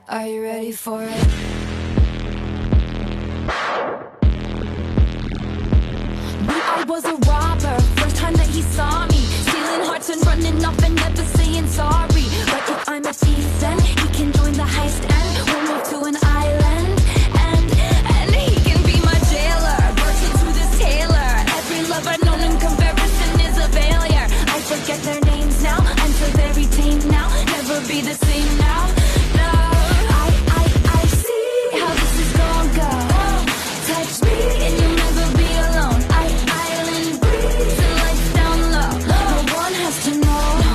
Are you ready for it? I was a robber, first time that he saw me, stealing hearts and running off and never